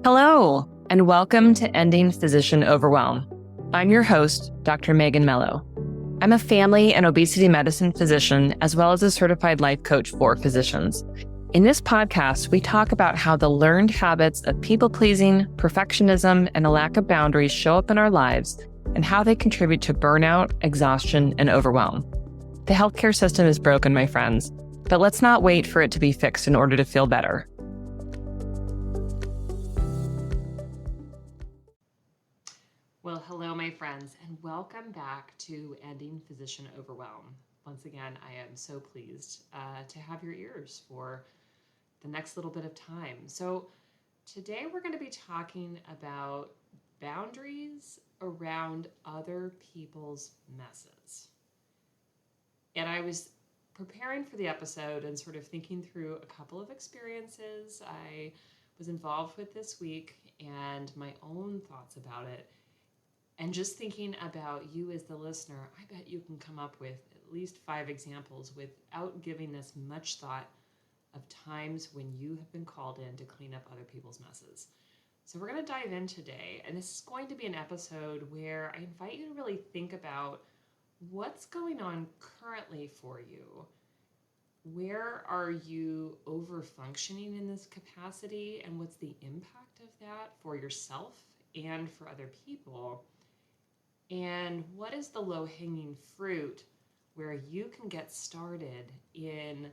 Hello, and welcome to Ending Physician Overwhelm. I'm your host, Dr. Megan Mello. I'm a family and obesity medicine physician, as well as a certified life coach for physicians. In this podcast, we talk about how the learned habits of people-pleasing, perfectionism, and a lack of boundaries show up in our lives and how they contribute to burnout, exhaustion, and overwhelm. The healthcare system is broken, my friends, but let's not wait for it to be fixed in order to feel better. Well, hello, my friends, and welcome back to Ending Physician Overwhelm. Once again, I am so pleased to have your ears for the next little bit of time. So today we're going to be talking about boundaries around other people's messes. And I was preparing for the episode and sort of thinking through a couple of experiences I was involved with this week and my own thoughts about it. And just thinking about you as the listener, I bet you can come up with at least 5 examples without giving this much thought of times when you have been called in to clean up other people's messes. So we're going to dive in today, and this is going to be an episode where I invite you to really think about what's going on currently for you. Where are you over-functioning in this capacity, and what's the impact of that for yourself and for other people? And what is the low-hanging fruit where you can get started in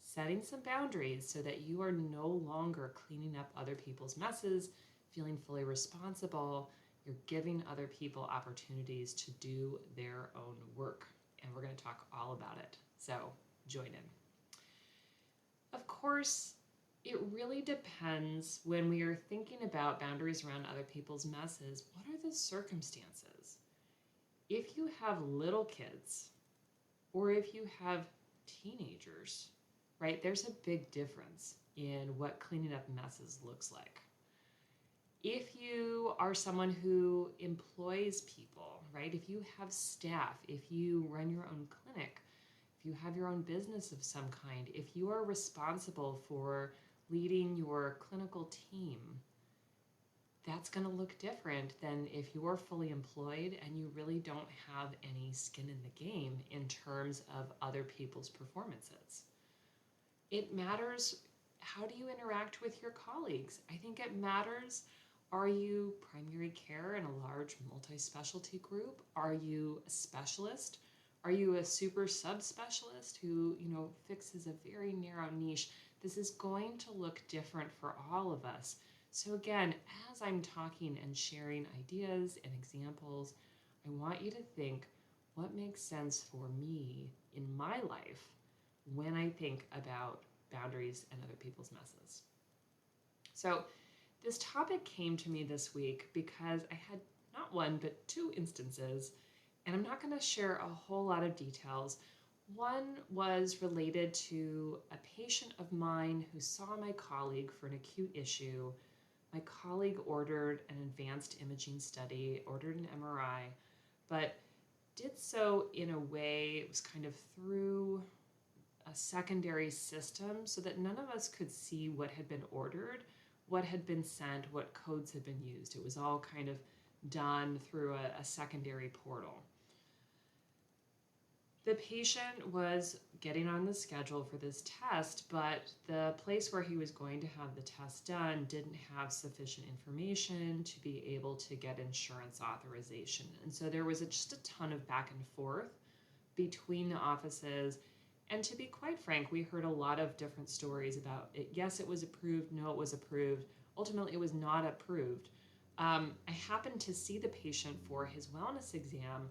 setting some boundaries so that you are no longer cleaning up other people's messes, feeling fully responsible, you're giving other people opportunities to do their own work. And we're going to talk all about it. So join in. Of course, it really depends when we are thinking about boundaries around other people's messes. What are the circumstances? If you have little kids or if you have teenagers, right, there's a big difference in what cleaning up messes looks like. If you are someone who employs people, right, if you have staff, if you run your own clinic, if you have your own business of some kind, if you are responsible for leading your clinical team, that's going to look different than if you're fully employed and you really don't have any skin in the game in terms of other people's performances. It matters, how do you interact with your colleagues? I think it matters, are you primary care in a large multi-specialty group? Are you a specialist? Are you a super subspecialist who, fixes a very narrow niche? This is going to look different for all of us. So again, as I'm talking and sharing ideas and examples, I want you to think, what makes sense for me in my life when I think about boundaries and other people's messes? So this topic came to me this week because I had not one, but 2 instances, and I'm not going to share a whole lot of details. One was related to a patient of mine who saw my colleague for an acute issue. My colleague ordered an advanced imaging study, ordered an MRI, but did so in a way, it was kind of through a secondary system so that none of us could see what had been ordered, what had been sent, what codes had been used. It was all kind of done through a secondary portal. The patient was getting on the schedule for this test, but the place where he was going to have the test done didn't have sufficient information to be able to get insurance authorization. And so there was just a ton of back and forth between the offices. And to be quite frank, we heard a lot of different stories about it. Yes, it was approved. No, it was approved. Ultimately, it was not approved. I happened to see the patient for his wellness exam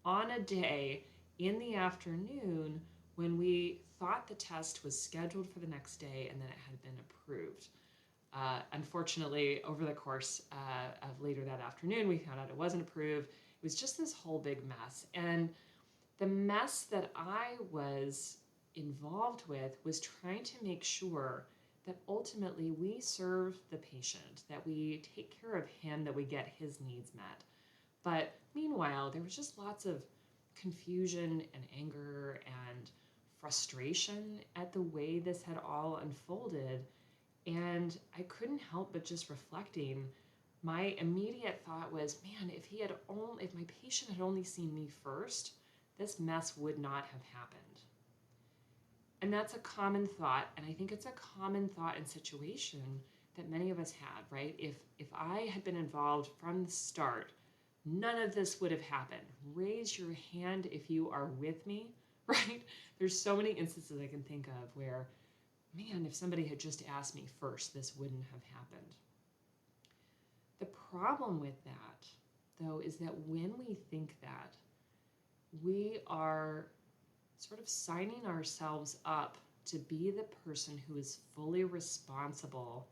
on a day in the afternoon when we thought the test was scheduled for the next day and then it had been approved. Unfortunately, over the course of later that afternoon, we found out it wasn't approved. It was just this whole big mess. And the mess that I was involved with was trying to make sure that ultimately we serve the patient, that we take care of him, that we get his needs met. But meanwhile, there was just lots of confusion and anger and frustration at the way this had all unfolded. And I couldn't help but just reflecting. My immediate thought was, man, if my patient had only seen me first, this mess would not have happened. And that's a common thought, and I think it's a common thought and situation that many of us had, right? If I had been involved from the start, none of this would have happened. Raise your hand if you are with me, right? There's so many instances I can think of where, man, if somebody had just asked me first, this wouldn't have happened. The problem with that, though, is that when we think that, we are sort of signing ourselves up to be the person who is fully responsible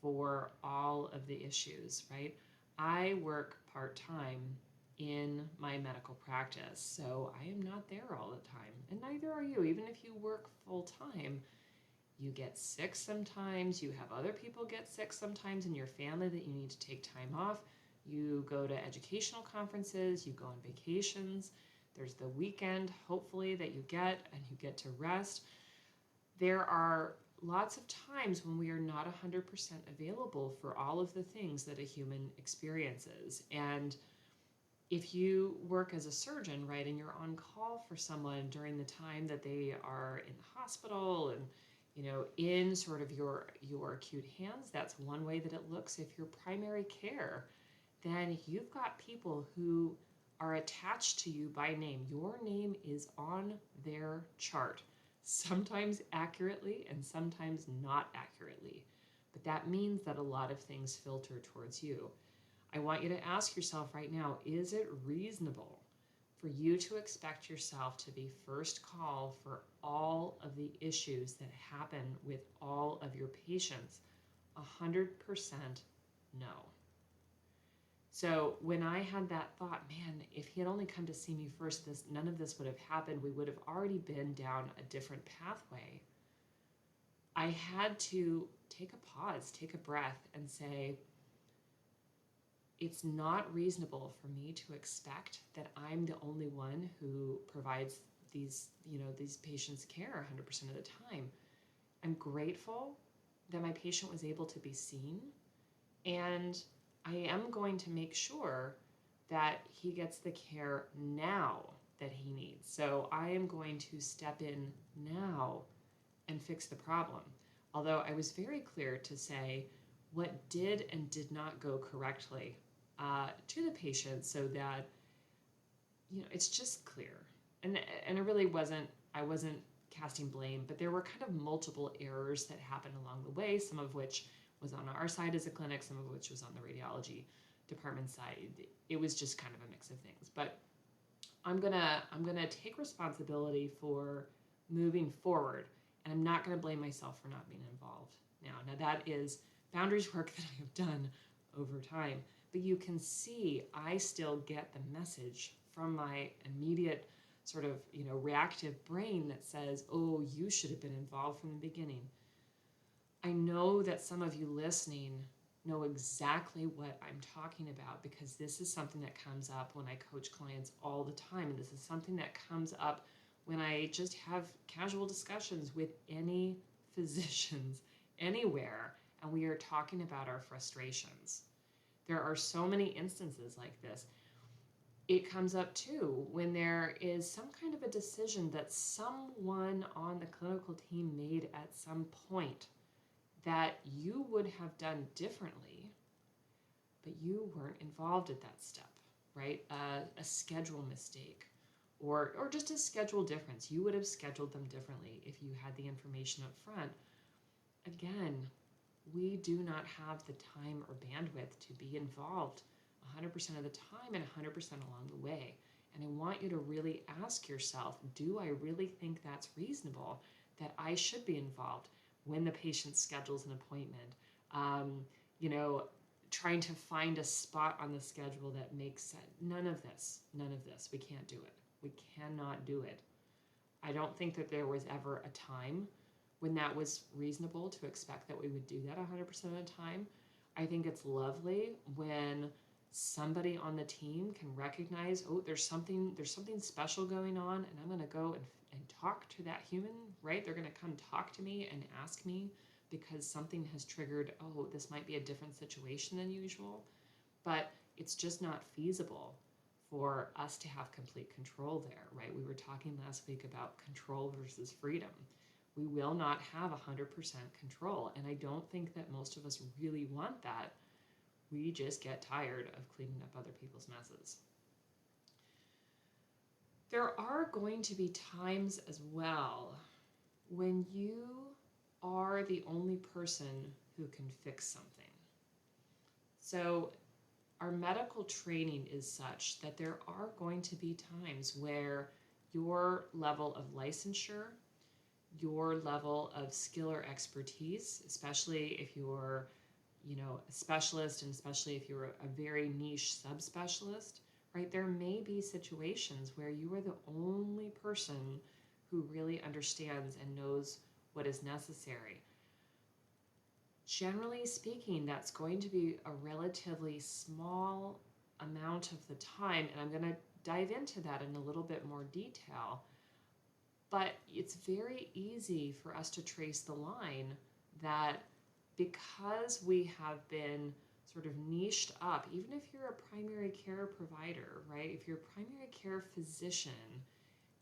for all of the issues, right? I work part-time in my medical practice, so I am not there all the time, and neither are you. Even if you work full-time, you get sick sometimes, you have other people get sick sometimes in your family that you need to take time off. You go to educational conferences, you go on vacations. There's the weekend, hopefully, that you get, and you get to rest. There are lots of times when we are not 100% available for all of the things that a human experiences. And if you work as a surgeon, right, and you're on call for someone during the time that they are in the hospital and, in sort of your acute hands, that's one way that it looks. If you're primary care, then you've got people who are attached to you by name. Your name is on their chart, sometimes accurately and sometimes not accurately. But that means that a lot of things filter towards you. I want you to ask yourself right now, is it reasonable for you to expect yourself to be first call for all of the issues that happen with all of your patients? 100% no. So when I had that thought, man, if he had only come to see me first, none of this would have happened. We would have already been down a different pathway. I had to take a pause, take a breath, and say, it's not reasonable for me to expect that I'm the only one who provides these patients care 100% of the time. I'm grateful that my patient was able to be seen, and I am going to make sure that he gets the care now that he needs. So I am going to step in now and fix the problem. Although I was very clear to say what did and did not go correctly to the patient, so that it's just clear. And I really wasn't casting blame, but there were kind of multiple errors that happened along the way, some of which was on our side as a clinic, some of which was on the radiology department side. It was just kind of a mix of things. But I'm gonna take responsibility for moving forward, and I'm not gonna blame myself for not being involved now. Now that is boundaries work that I have done over time, but you can see I still get the message from my immediate sort of reactive brain that says, oh, you should have been involved from the beginning. I know that some of you listening know exactly what I'm talking about, because this is something that comes up when I coach clients all the time. And this is something that comes up when I just have casual discussions with any physicians anywhere, and we are talking about our frustrations. There are so many instances like this. It comes up too when there is some kind of a decision that someone on the clinical team made at some point that you would have done differently, but you weren't involved at that step, right? A schedule mistake or just a schedule difference. You would have scheduled them differently if you had the information up front. Again, we do not have the time or bandwidth to be involved 100% of the time and 100% along the way. And I want you to really ask yourself, do I really think that's reasonable, that I should be involved when the patient schedules an appointment? Trying to find a spot on the schedule that makes sense. None of this. We can't do it. We cannot do it. I don't think that there was ever a time when that was reasonable to expect that we would do that 100% of the time. I think it's lovely when somebody on the team can recognize, oh, there's something special going on, and I'm going to go and talk to that human, right? They're going to come talk to me and ask me because something has triggered, oh, this might be a different situation than usual, but it's just not feasible for us to have complete control there, right? We were talking last week about control versus freedom. We will not have 100% control, and I don't think that most of us really want that. We just get tired of cleaning up other people's messes. There are going to be times as well when you are the only person who can fix something. So our medical training is such that there are going to be times where your level of licensure, your level of skill or expertise, especially if you're, a specialist, and especially if you're a very niche subspecialist, right? There may be situations where you are the only person who really understands and knows what is necessary. Generally speaking, that's going to be a relatively small amount of the time, and I'm going to dive into that in a little bit more detail. But it's very easy for us to trace the line that because we have been sort of niched up, even if you're a primary care provider, right? If you're a primary care physician,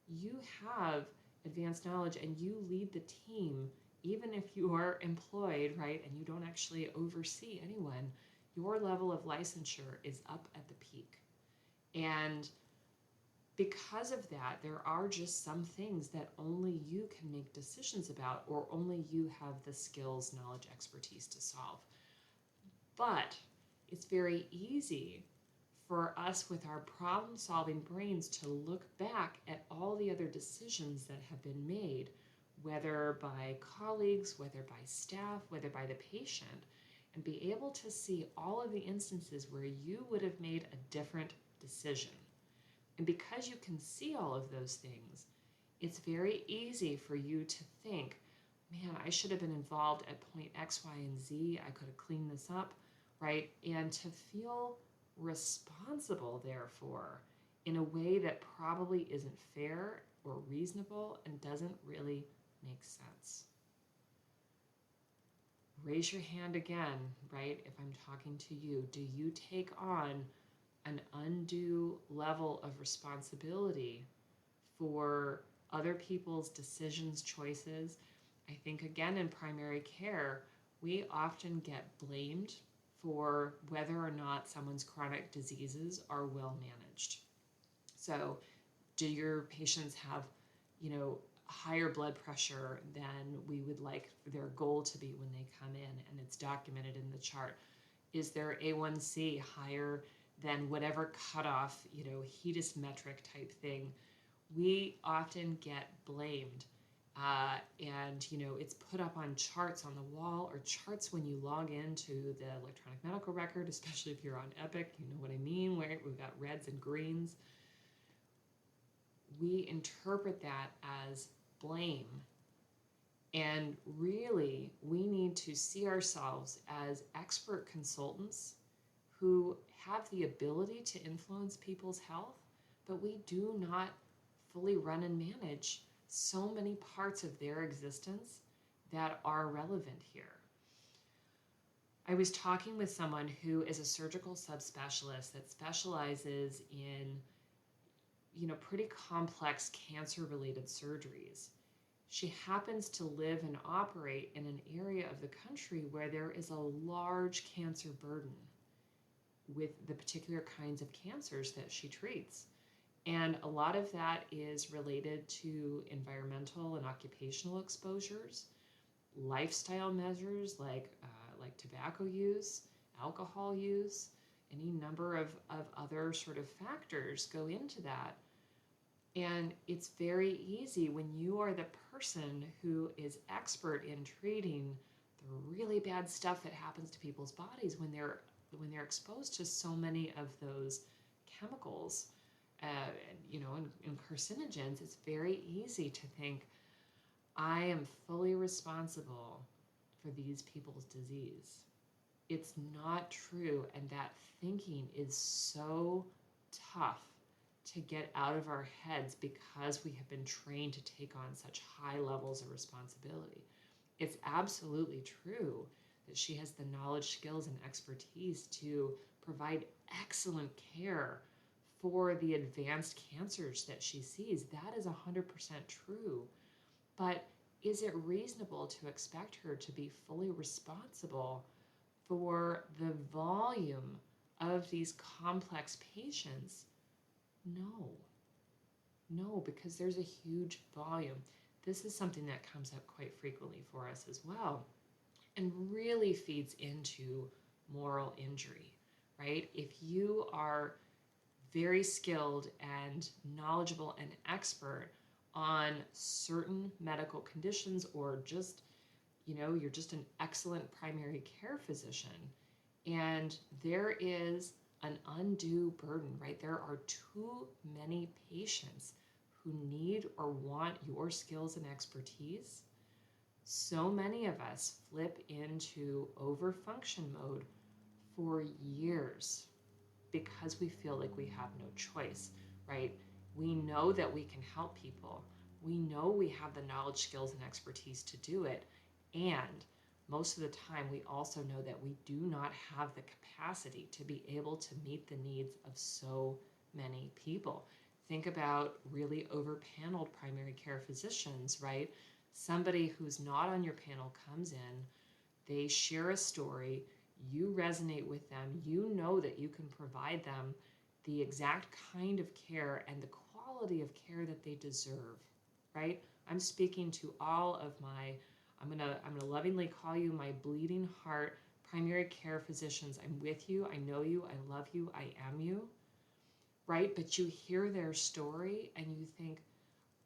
you have advanced knowledge and you lead the team, even if you are employed, right? And you don't actually oversee anyone, your level of licensure is up at the peak. And because of that, there are just some things that only you can make decisions about, or only you have the skills, knowledge, expertise to solve. But it's very easy for us with our problem-solving brains to look back at all the other decisions that have been made, whether by colleagues, whether by staff, whether by the patient, and be able to see all of the instances where you would have made a different decision. And because you can see all of those things, it's very easy for you to think, man, I should have been involved at point X, Y, and Z. I could have cleaned this up, right? And to feel responsible, therefore, in a way that probably isn't fair or reasonable and doesn't really make sense. Raise your hand again, right? If I'm talking to you, do you take on an undue level of responsibility for other people's decisions, choices? I think, again, in primary care, we often get blamed for whether or not someone's chronic diseases are well managed. So do your patients have, higher blood pressure than we would like their goal to be when they come in, and it's documented in the chart? Is their A1C higher than whatever cutoff, HEDIS metric type thing? We often get blamed. And it's put up on charts on the wall, or charts when you log into the electronic medical record, especially if you're on Epic, you know what I mean, where we've got reds and greens. We interpret that as blame. And really, we need to see ourselves as expert consultants who have the ability to influence people's health, but we do not fully run and manage so many parts of their existence that are relevant here. I was talking with someone who is a surgical subspecialist that specializes in, pretty complex cancer-related surgeries. She happens to live and operate in an area of the country where there is a large cancer burden with the particular kinds of cancers that she treats. And a lot of that is related to environmental and occupational exposures, lifestyle measures like tobacco use, alcohol use, any number of other sort of factors go into that. And it's very easy when you are the person who is expert in treating the really bad stuff that happens to people's bodies when they're exposed to so many of those chemicals, and carcinogens. It's very easy to think, I am fully responsible for these people's disease. It's not true, and that thinking is so tough to get out of our heads because we have been trained to take on such high levels of responsibility. It's absolutely true that she has the knowledge, skills, and expertise to provide excellent care for the advanced cancers that she sees. That is 100% true. But is it reasonable to expect her to be fully responsible for the volume of these complex patients? No. No, because there's a huge volume. This is something that comes up quite frequently for us as well, and really feeds into moral injury, right? If you are very skilled and knowledgeable and expert on certain medical conditions, or just, you're just an excellent primary care physician, and there is an undue burden, right? There are too many patients who need or want your skills and expertise. So many of us flip into overfunction mode for years because we feel like we have no choice, right? We know that we can help people. We know we have the knowledge, skills, and expertise to do it. And most of the time, we also know that we do not have the capacity to be able to meet the needs of so many people. Think about really overpaneled primary care physicians, right? Somebody who's not on your panel comes in, they share a story, you resonate with them, you know that you can provide them the exact kind of care and the quality of care that they deserve, right? I'm speaking to all of my, I'm gonna lovingly call you my bleeding heart primary care physicians. I'm with you, I know you, I love you, I am you, right? But you hear their story and you think,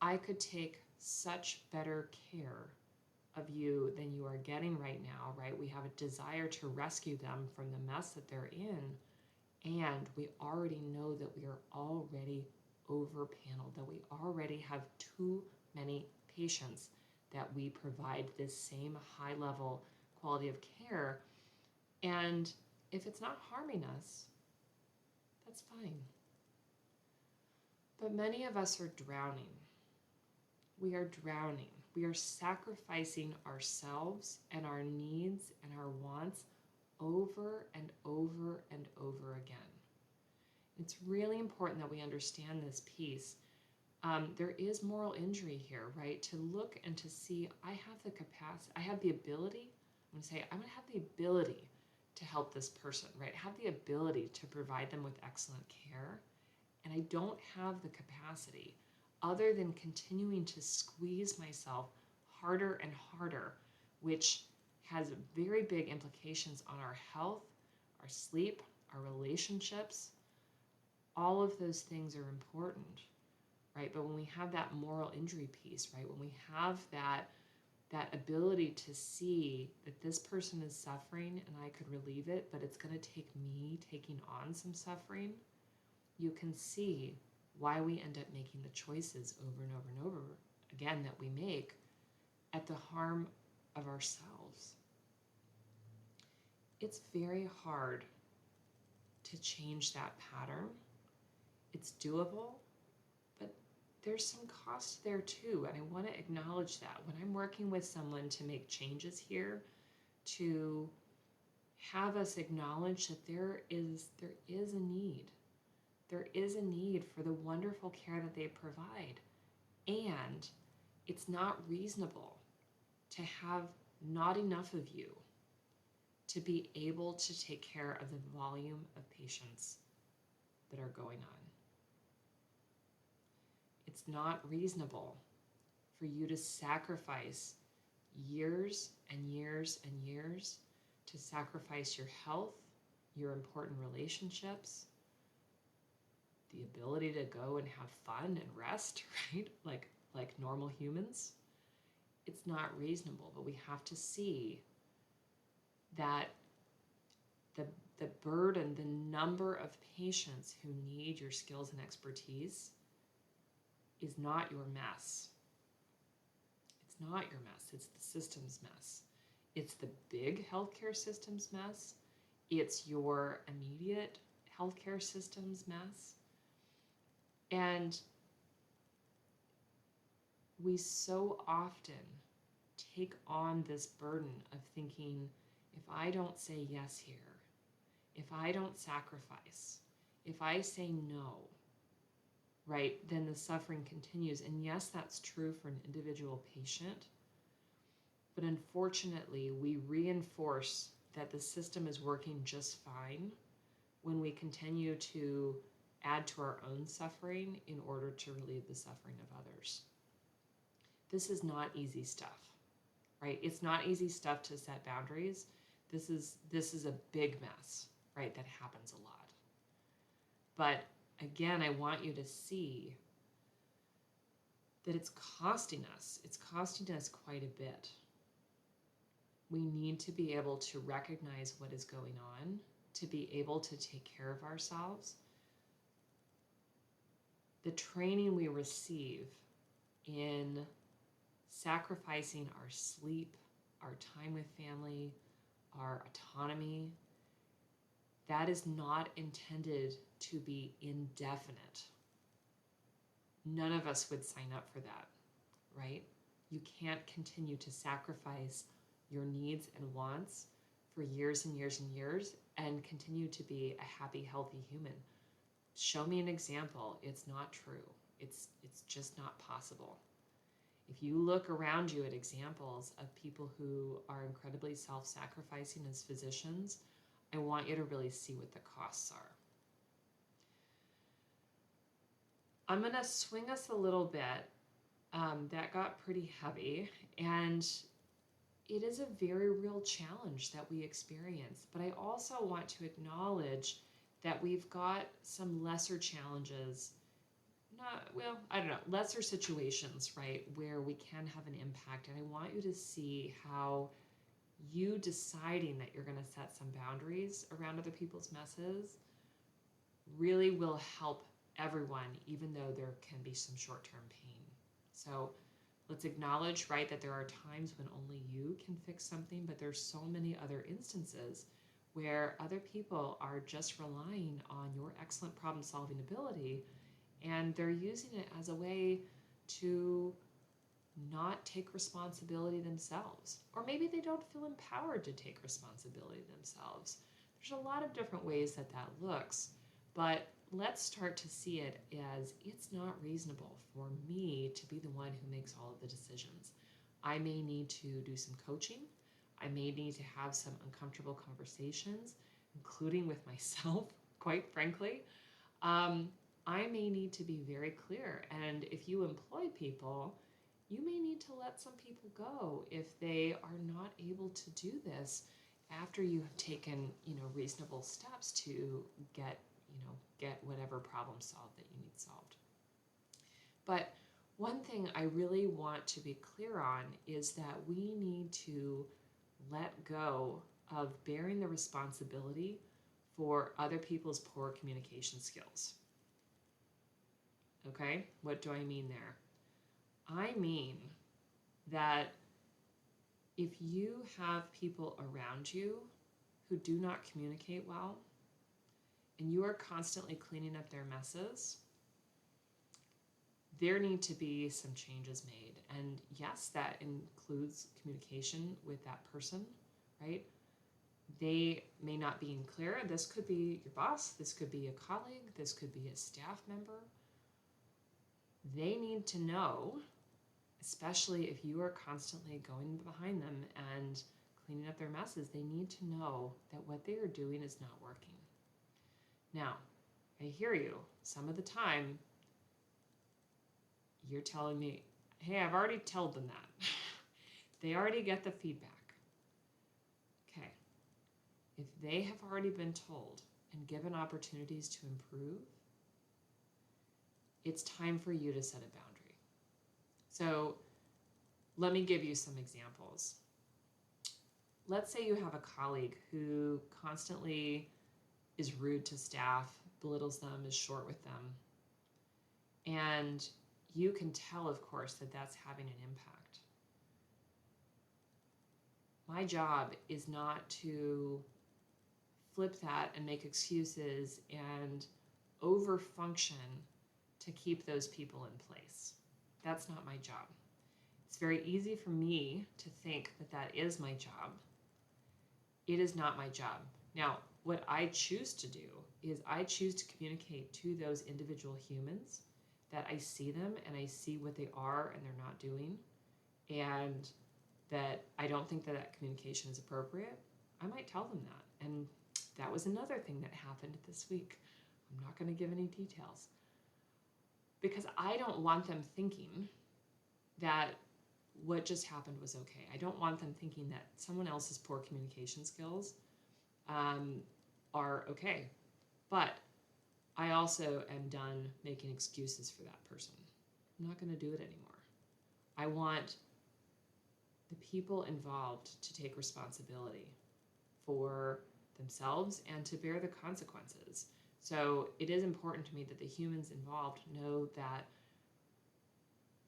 I could take such better care of you than you are getting right now, right? We have a desire to rescue them from the mess that they're in, and we already know that we are already overpaneled, that we already have too many patients that we provide this same high level quality of care. And if it's not harming us, that's fine. But many of us are drowning. We are drowning. We are sacrificing ourselves and our needs and our wants over and over and over again. It's really important that we understand this piece. There is moral injury here, right? To look and to see, I have the capacity, I have the ability, I'm going to have the ability to help this person, right? Have the ability to provide them with excellent care. And I don't have the capacity, other than continuing to squeeze myself harder and harder, which has very big implications on our health, our sleep, our relationships. All of those things are important, right? But when we have that moral injury piece, right? When we have that ability to see that this person is suffering and I could relieve it, but it's going to take me taking on some suffering, you can see why we end up making the choices over and over and over again that we make at the harm of ourselves. It's very hard to change that pattern. It's doable, but there's some cost there too, and I want to acknowledge that. When I'm working with someone to make changes here, to have us acknowledge that there is a need. There is a need for the wonderful care that they provide. And it's not reasonable to have not enough of you to be able to take care of the volume of patients that are going on. It's not reasonable for you to sacrifice years and years and years, to sacrifice your health, your important relationships, the ability to go and have fun and rest, right? Like normal humans. It's not reasonable, but we have to see that the burden, the number of patients who need your skills and expertise is not your mess. It's not your mess. It's the system's mess. It's the big healthcare system's mess. It's your immediate healthcare system's mess. And we so often take on this burden of thinking, if I don't say yes here, if I don't sacrifice, if I say no, right, then the suffering continues. And yes, that's true for an individual patient, but unfortunately, we reinforce that the system is working just fine when we continue to add to our own suffering in order to relieve the suffering of others. This is not easy stuff, right? It's not easy stuff to set boundaries. This is a big mess, right? That happens a lot. But again, I want you to see that it's costing us. It's costing us quite a bit. We need to be able to recognize what is going on, to be able to take care of ourselves. The training we receive in sacrificing our sleep, our time with family, our autonomy, that is not intended to be indefinite. None of us would sign up for that, right? You can't continue to sacrifice your needs and wants for years and years and years and continue to be a happy, healthy human. Show me an example. It's not true. It's just not possible. If you look around you at examples of people who are incredibly self-sacrificing as physicians, I want you to really see what the costs are. I'm going to swing us a little bit. That got pretty heavy, and it is a very real challenge that we experience. But I also want to acknowledge that we've got some lesser challenges, lesser situations, right, where we can have an impact. And I want you to see how you deciding that you're going to set some boundaries around other people's messes really will help everyone, even though there can be some short-term pain. So let's acknowledge, right, that there are times when only you can fix something, but there's so many other instances where other people are just relying on your excellent problem-solving ability, and they're using it as a way to not take responsibility themselves. Or maybe they don't feel empowered to take responsibility themselves. There's a lot of different ways that looks, but let's start to see it as it's not reasonable for me to be the one who makes all of the decisions. I may need to do some coaching. I may need to have some uncomfortable conversations, including with myself, quite frankly. I may need to be very clear. And if you employ people, you may need to let some people go if they are not able to do this after you have taken, reasonable steps to get whatever problem solved that you need solved. But one thing I really want to be clear on is that we need to let go of bearing the responsibility for other people's poor communication skills. Okay, what do I mean there? I mean that if you have people around you who do not communicate well, and you are constantly cleaning up their messes, there need to be some changes made. And yes, that includes communication with that person, right? They may not be clear. This could be your boss, this could be a colleague, this could be a staff member. They need to know, especially if you are constantly going behind them and cleaning up their messes, they need to know that what they are doing is not working. Now, I hear you. Some of the time, you're telling me, hey, I've already told them that. They already get the feedback. Okay. If they have already been told and given opportunities to improve, it's time for you to set a boundary. So let me give you some examples. Let's say you have a colleague who constantly is rude to staff, belittles them, is short with them. And you can tell, of course, that that's having an impact. My job is not to flip that and make excuses and overfunction to keep those people in place. That's not my job. It's very easy for me to think that that is my job. It is not my job. Now, what I choose to do is I choose to communicate to those individual humans that I see them and I see what they are and they're not doing, and that I don't think that that communication is appropriate. I might tell them that. And that was another thing that happened this week. I'm not going to give any details because I don't want them thinking that what just happened was okay. I don't want them thinking that someone else's poor communication skills are okay. But I also am done making excuses for that person. I'm not going to do it anymore. I want the people involved to take responsibility for themselves and to bear the consequences. So it is important to me that the humans involved know that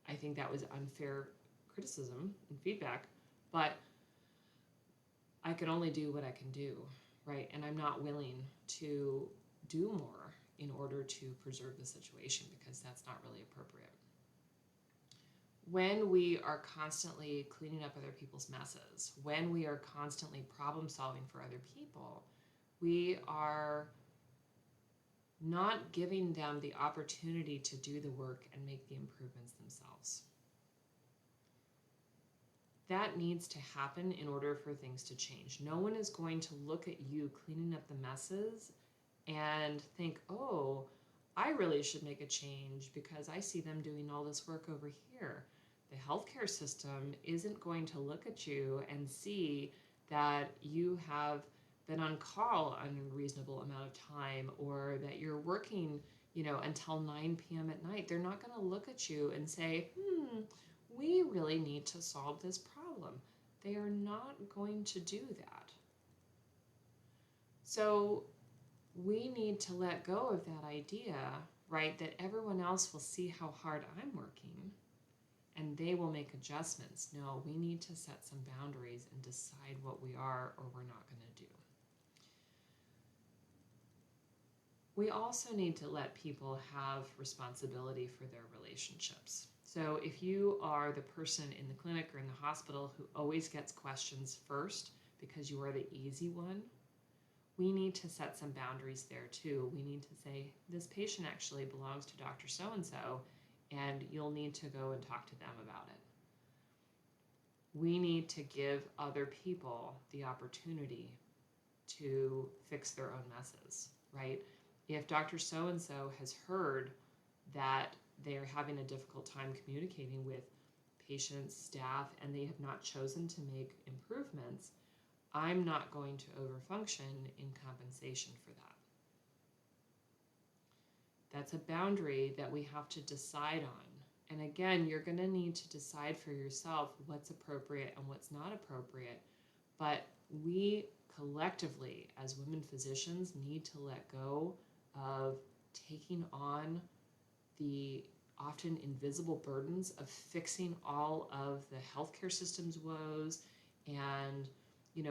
I think that was unfair criticism and feedback, but I can only do what I can do, right? And I'm not willing to do more in order to preserve the situation because that's not really appropriate. When we are constantly cleaning up other people's messes, when we are constantly problem solving for other people, we are not giving them the opportunity to do the work and make the improvements themselves. That needs to happen in order for things to change. No one is going to look at you cleaning up the messes and think, oh, I really should make a change because I see them doing all this work over here. The healthcare system isn't going to look at you and see that you have been on call an unreasonable amount of time or that you're working, until 9 p.m. at night. They're not going to look at you and say, we really need to solve this problem. They are not going to do that. So we need to let go of that idea, right, that everyone else will see how hard I'm working and they will make adjustments. No, we need to set some boundaries and decide what we are or we're not going to do. We also need to let people have responsibility for their relationships. So if you are the person in the clinic or in the hospital who always gets questions first because you are the easy one, we need to set some boundaries there too. We need to say, this patient actually belongs to Dr. So-and-so, and you'll need to go and talk to them about it. We need to give other people the opportunity to fix their own messes, right? If Dr. So-and-so has heard that they're having a difficult time communicating with patients, staff, and they have not chosen to make improvements, I'm not going to overfunction in compensation for that. That's a boundary that we have to decide on. And again, you're going to need to decide for yourself what's appropriate and what's not appropriate. But we collectively, as women physicians, need to let go of taking on the often invisible burdens of fixing all of the healthcare system's woes and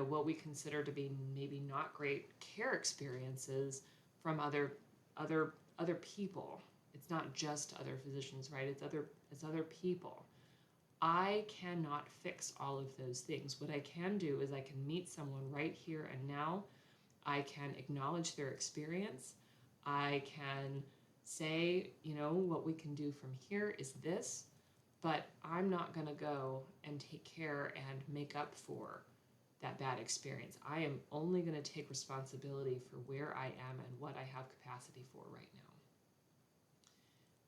what we consider to be maybe not great care experiences from other people. It's not just other physicians, right? It's other people. I cannot fix all of those things. What I can do is I can meet someone right here and now. I can acknowledge their experience. I can say, what we can do from here is this, but I'm not going to go and take care and make up for that bad experience. I am only going to take responsibility for where I am and what I have capacity for right now.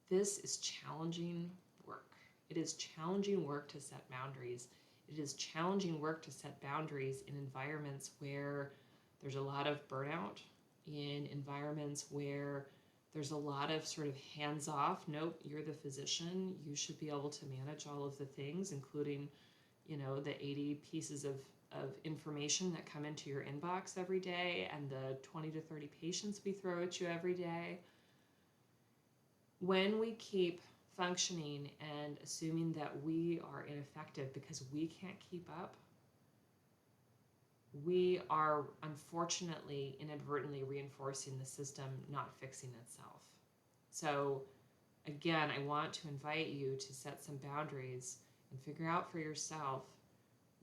This is challenging work. It is challenging work to set boundaries. It is challenging work to set boundaries in environments where there's a lot of burnout, in environments where there's a lot of sort of hands-off. Nope, you're the physician. You should be able to manage all of the things, including, the 80 pieces of information that come into your inbox every day and the 20 to 30 patients we throw at you every day. When we keep functioning and assuming that we are ineffective because we can't keep up, we are unfortunately inadvertently reinforcing the system not fixing itself. So again, I want to invite you to set some boundaries and figure out for yourself,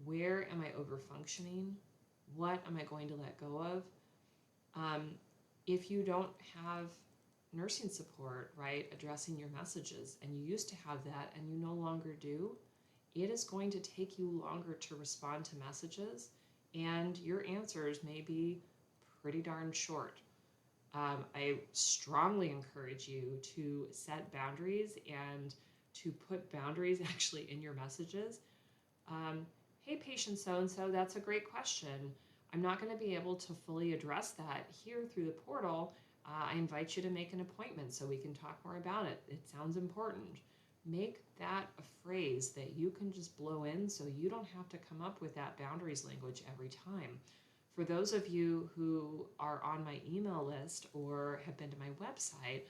where am I over functioning? What am I going to let go of? If you don't have nursing support, right, addressing your messages, and you used to have that and you no longer do, it is going to take you longer to respond to messages, and your answers may be pretty darn short. I strongly encourage you to set boundaries and to put boundaries actually in your messages. Hey, patient so-and-so, that's a great question. I'm not going to be able to fully address that here through the portal. I invite you to make an appointment so we can talk more about it. It sounds important. Make that a phrase that you can just blow in so you don't have to come up with that boundaries language every time. For those of you who are on my email list or have been to my website,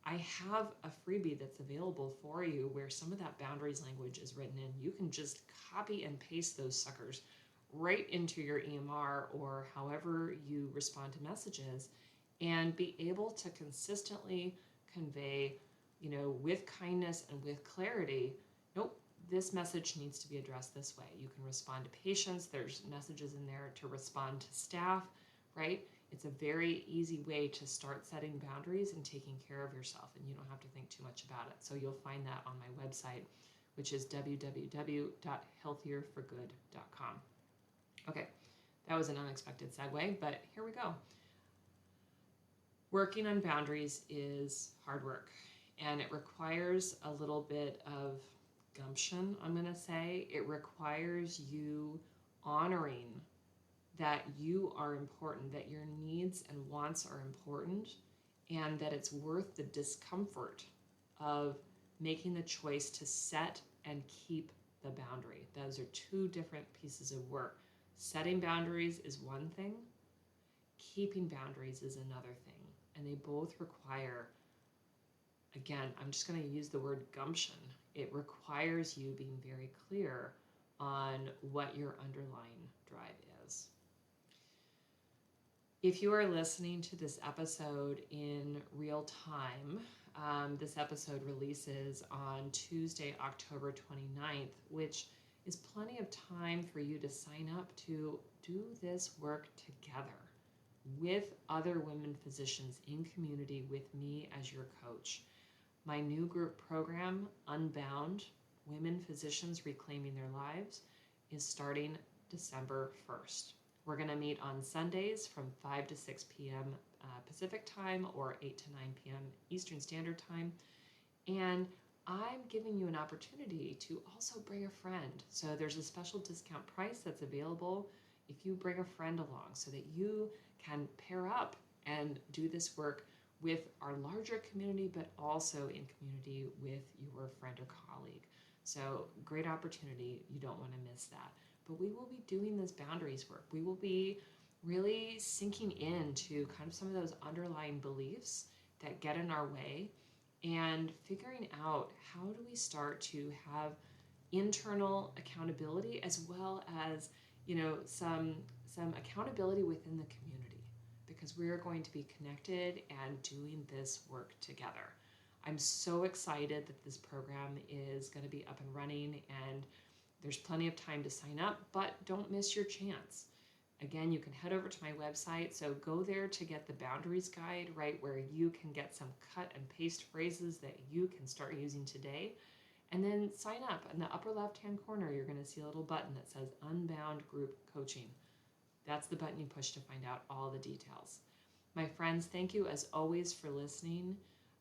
I have a freebie that's available for you where some of that boundaries language is written in. You can just copy and paste those suckers right into your EMR or however you respond to messages, and be able to consistently convey, with kindness and with clarity, nope, this message needs to be addressed this way. You can respond to patients. There's messages in there to respond to staff, right? It's a very easy way to start setting boundaries and taking care of yourself, and you don't have to think too much about it. So you'll find that on my website, which is www.healthierforgood.com. Okay, that was an unexpected segue, but here we go. Working on boundaries is hard work, and it requires a little bit of gumption, I'm going to say. It requires you honoring that you are important, that your needs and wants are important, and that it's worth the discomfort of making the choice to set and keep the boundary. Those are two different pieces of work. Setting boundaries is one thing, keeping boundaries is another thing, and they both require, again, I'm just going to use the word gumption. It requires you being very clear on what your underlying drive is. If you are listening to this episode in real time, this episode releases on Tuesday, October 29th, which is plenty of time for you to sign up to do this work together with other women physicians in community with me as your coach. My new group program, Unbound, Women Physicians Reclaiming Their Lives, is starting December 1st. We're going to meet on Sundays from 5 to 6 p.m. Pacific time or 8 to 9 p.m. Eastern Standard Time. And I'm giving you an opportunity to also bring a friend. So there's a special discount price that's available if you bring a friend along so that you can pair up and do this work with our larger community, but also in community with your friend or colleague. So great opportunity. You don't want to miss that. But we will be doing this boundaries work. We will be really sinking into kind of some of those underlying beliefs that get in our way and figuring out how do we start to have internal accountability as well as, some accountability within the community, because we are going to be connected and doing this work together. I'm so excited that this program is going to be up and running, and there's plenty of time to sign up, but don't miss your chance. Again, you can head over to my website. So go there to get the boundaries guide, right, where you can get some cut and paste phrases that you can start using today. And then sign up. In the upper left-hand corner, you're going to see a little button that says Unbound Group Coaching. That's the button you push to find out all the details. My friends, thank you as always for listening.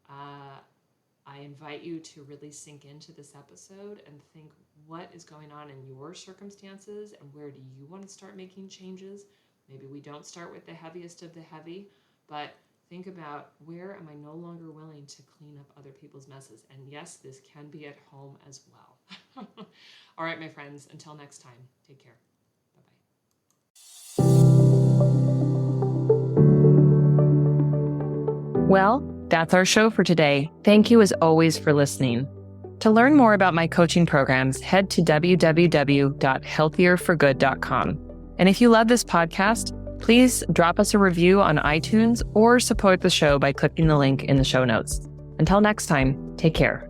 I invite you to really sink into this episode and think, what is going on in your circumstances and where do you want to start making changes? Maybe we don't start with the heaviest of the heavy, but think about, where am I no longer willing to clean up other people's messes? And yes, this can be at home as well. All right, my friends, until next time, take care. Bye-bye. Well, that's our show for today. Thank you as always for listening. To learn more about my coaching programs, head to www.healthierforgood.com. And if you love this podcast, please drop us a review on iTunes or support the show by clicking the link in the show notes. Until next time, take care.